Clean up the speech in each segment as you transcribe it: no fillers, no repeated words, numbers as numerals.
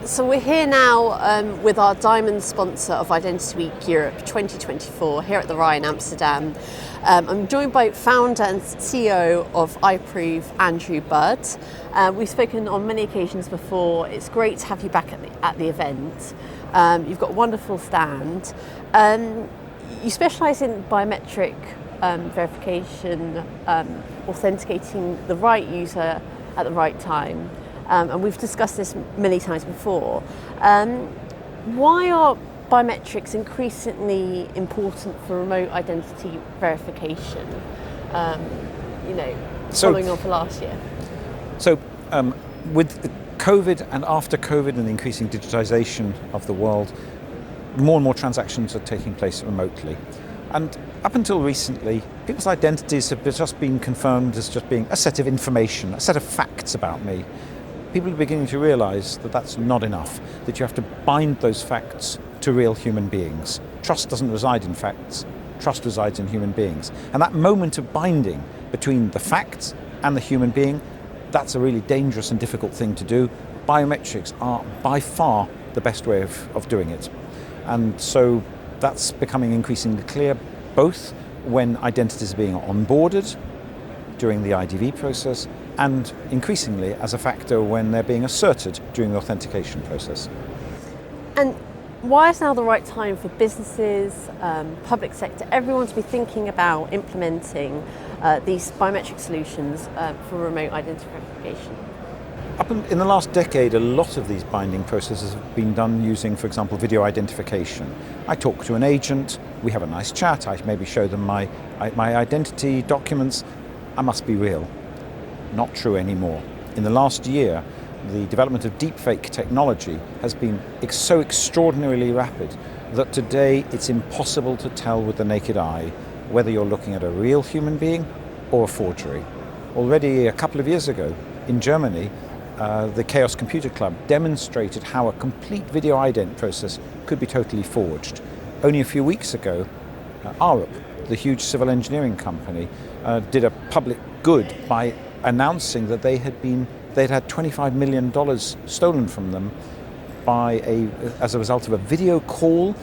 So we're here now with our diamond sponsor of Identity Week Europe 2024 here at the Rye in Amsterdam. I'm joined by founder and CEO of iProov, Andrew Budd. We've spoken on many occasions before. It's great to have you back at the event. You've got a wonderful stand. You specialise in biometric verification, authenticating the right user at the right time. And we've discussed this many times before. Why are biometrics increasingly important for remote identity verification? Following on for last year. So, with COVID and after COVID and the increasing digitization of the world, more and more transactions are taking place remotely. And up until recently, people's identities have just been confirmed as just being a set of information, a set of facts about me. People are beginning to realize that that's not enough, that you have to bind those facts to real human beings. Trust doesn't reside in facts, trust resides in human beings. And that moment of binding between the facts and the human being, that's a really dangerous and difficult thing to do. Biometrics are by far the best way of doing it. And so that's becoming increasingly clear, both when identities are being onboarded during the IDV process, and increasingly as a factor when they're being asserted during the authentication process. And why is now the right time for businesses, public sector, everyone to be thinking about implementing these biometric solutions for remote identification? In the last decade, a lot of these binding processes have been done using, for example, video identification. I talk to an agent, we have a nice chat, I maybe show them my identity documents, I must be real. Not true anymore. In the last year, the development of deepfake technology has been so extraordinarily rapid that today it's impossible to tell with the naked eye whether you're looking at a real human being or a forgery. Already a couple of years ago in Germany, the Chaos Computer Club demonstrated how a complete video ident process could be totally forged. Only a few weeks ago, Arup, the huge civil engineering company, did a public good by announcing that they'd had $25 million stolen from them as a result of a video call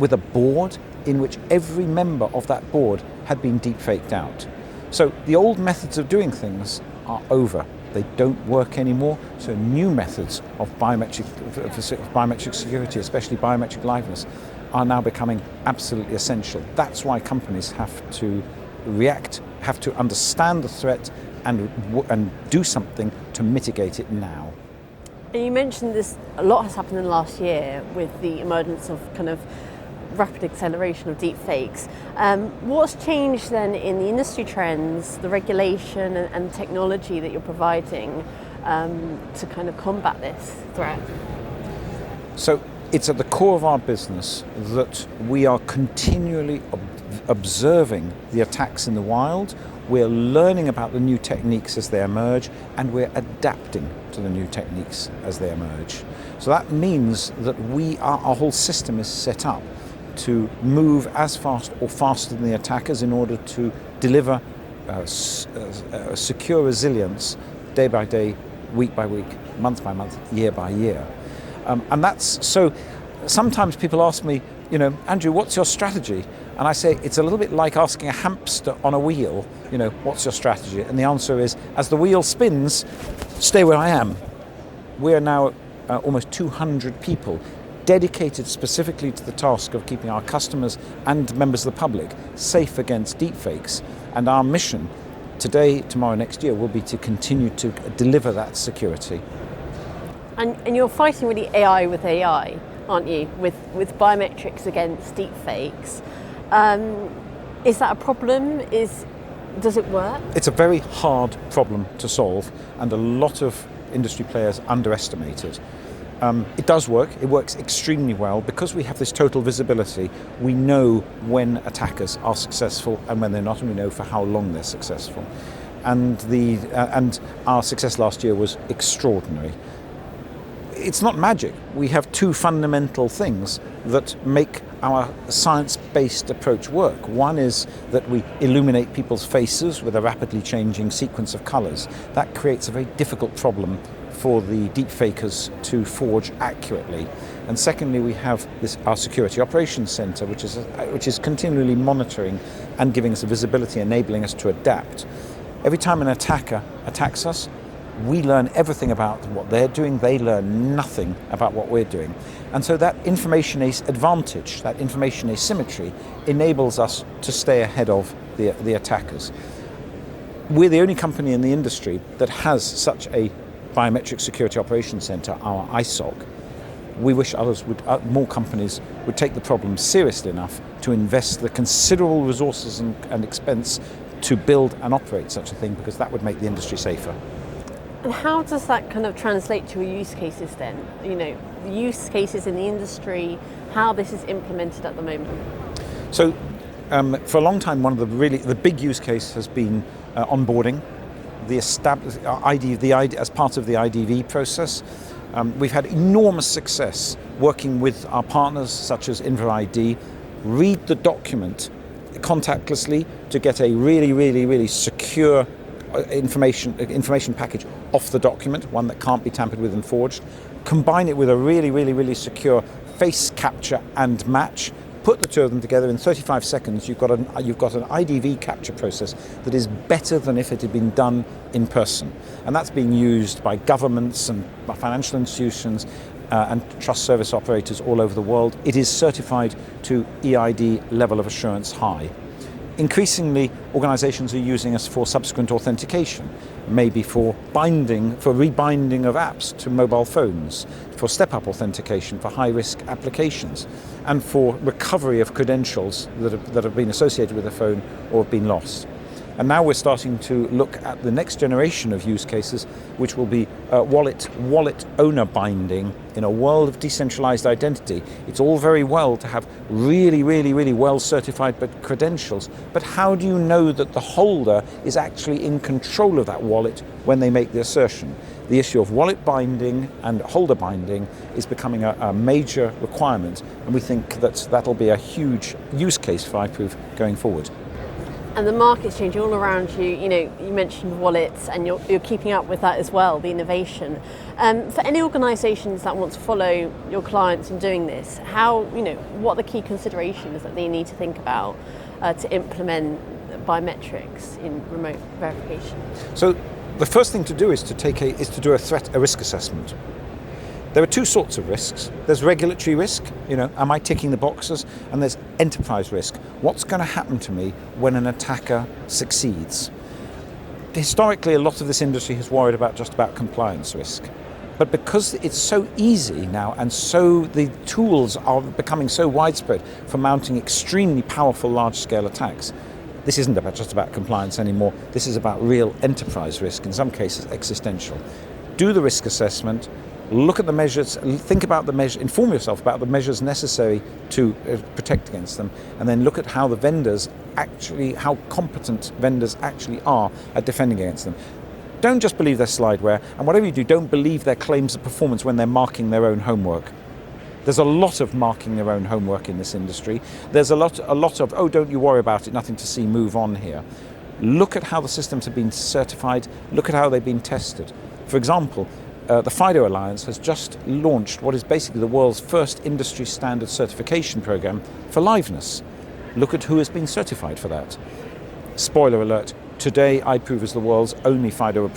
with a board in which every member of that board had been deepfaked out. So the old methods of doing things are over. They don't work anymore. So new methods of biometric security, especially biometric liveness, are now becoming absolutely essential. That's why companies have to react, have to understand the threat and do something to mitigate it now. And you mentioned this, a lot has happened in the last year with the emergence of kind of rapid acceleration of deepfakes. What's changed then in the industry trends, the regulation and technology that you're providing to kind of combat this threat? So it's at the core of our business that we are continually observing the attacks in the wild. We're learning about the new techniques as they emerge, and we're adapting to the new techniques as they emerge. So that means that our whole system is set up to move as fast or faster than the attackers in order to deliver secure resilience day by day, week by week, month by month, year by year. And that's so. Sometimes people ask me, Andrew, what's your strategy? And I say, it's a little bit like asking a hamster on a wheel, what's your strategy? And the answer is, as the wheel spins, stay where I am. We're now almost 200 people dedicated specifically to the task of keeping our customers and members of the public safe against deepfakes. And our mission today, tomorrow, next year will be to continue to deliver that security. And you're fighting really AI with AI, aren't you, with biometrics against deepfakes? Is that a problem? Does it work? It's a very hard problem to solve, and a lot of industry players underestimate it. It does work. It works extremely well. Because we have this total visibility, we know when attackers are successful and when they're not, and we know for how long they're successful. And our success last year was extraordinary. It's not magic. We have two fundamental things that make our science-based approach work. One is that we illuminate people's faces with a rapidly changing sequence of colors. That creates a very difficult problem for the deepfakers to forge accurately. And secondly, we have our security operations center, which is continually monitoring and giving us a visibility, enabling us to adapt. Every time an attacker attacks us, we learn everything about what they're doing, they learn nothing about what we're doing. And so that information advantage, that information asymmetry, enables us to stay ahead of the attackers. We're the only company in the industry that has such a biometric security operations center, our ISOC. We wish more companies would take the problem seriously enough to invest the considerable resources and expense to build and operate such a thing, because that would make the industry safer. And how does that kind of translate to your use cases then? You know, the use cases in the industry, how this is implemented at the moment? So for a long time, one of the big use case has been onboarding, as part of the IDV process. We've had enormous success working with our partners such as InverID, read the document contactlessly to get a really secure information package off the document, one that can't be tampered with and forged. Combine it with a really secure face capture and match. Put the two of them together in 35 seconds. You've got an IDV capture process that is better than if it had been done in person, and that's being used by governments and by financial institutions and trust service operators all over the world. It is certified to EID level of assurance high. Increasingly, organizations are using us for subsequent authentication, maybe for rebinding of apps to mobile phones, for step-up authentication for high-risk applications, and for recovery of credentials that have been associated with a phone or have been lost. And now we're starting to look at the next generation of use cases, which will be wallet owner binding in a world of decentralized identity. It's all very well to have really well certified credentials, but how do you know that the holder is actually in control of that wallet when they make the assertion? The issue of wallet binding and holder binding is becoming a major requirement, and we think that that'll be a huge use case for iProov going forward. And the market's changing all around you. You know, you mentioned wallets, and you're keeping up with that as well, the innovation. For any organisations that want to follow your clients in doing this, what are the key considerations that they need to think about to implement biometrics in remote verification? So the first thing to do is to do a risk assessment. There are two sorts of risks. There's regulatory risk, am I ticking the boxes? And there's enterprise risk. What's going to happen to me when an attacker succeeds? Historically, a lot of this industry has worried just about compliance risk. But because it's so easy now, and so the tools are becoming so widespread for mounting extremely powerful large-scale attacks, this isn't just about compliance anymore. This is about real enterprise risk, in some cases existential. Do the risk assessment. Look at the measures, think about the measures, inform yourself about the measures necessary to protect against them, and then look at how how competent vendors actually are at defending against them. Don't just believe their slideware, and whatever you do, don't believe their claims of performance when they're marking their own homework. There's a lot of marking their own homework in this industry. There's a lot of, oh, don't you worry about it, nothing to see, move on here. Look at how the systems have been certified, look at how they've been tested. For example, the FIDO Alliance has just launched what is basically the world's first industry standard certification program for liveness. Look at who has been certified for that. Spoiler alert, today iProov is the world's only FIDO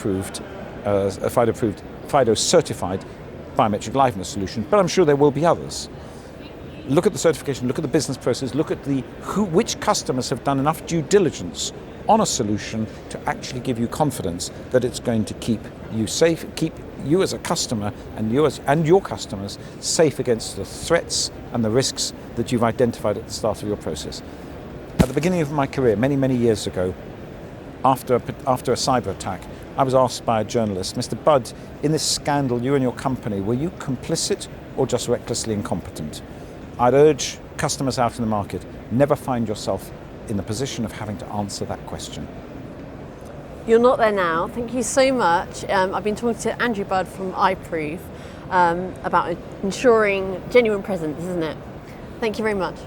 certified biometric liveness solution, but I'm sure there will be others. Look at the certification, look at the business process, look at which customers have done enough due diligence on a solution to actually give you confidence that it's going to keep you safe, keep you as a customer and your customers safe against the threats and the risks that you've identified at the start of your process. At the beginning of my career, many years ago, after a cyber attack, I was asked by a journalist, Mr. Budd, in this scandal, you and your company, were you complicit or just recklessly incompetent? I'd urge customers out in the market, never find yourself in the position of having to answer that question. You're not there now. Thank you so much. I've been talking to Andrew Budd from iProov about ensuring genuine presence, isn't it? Thank you very much.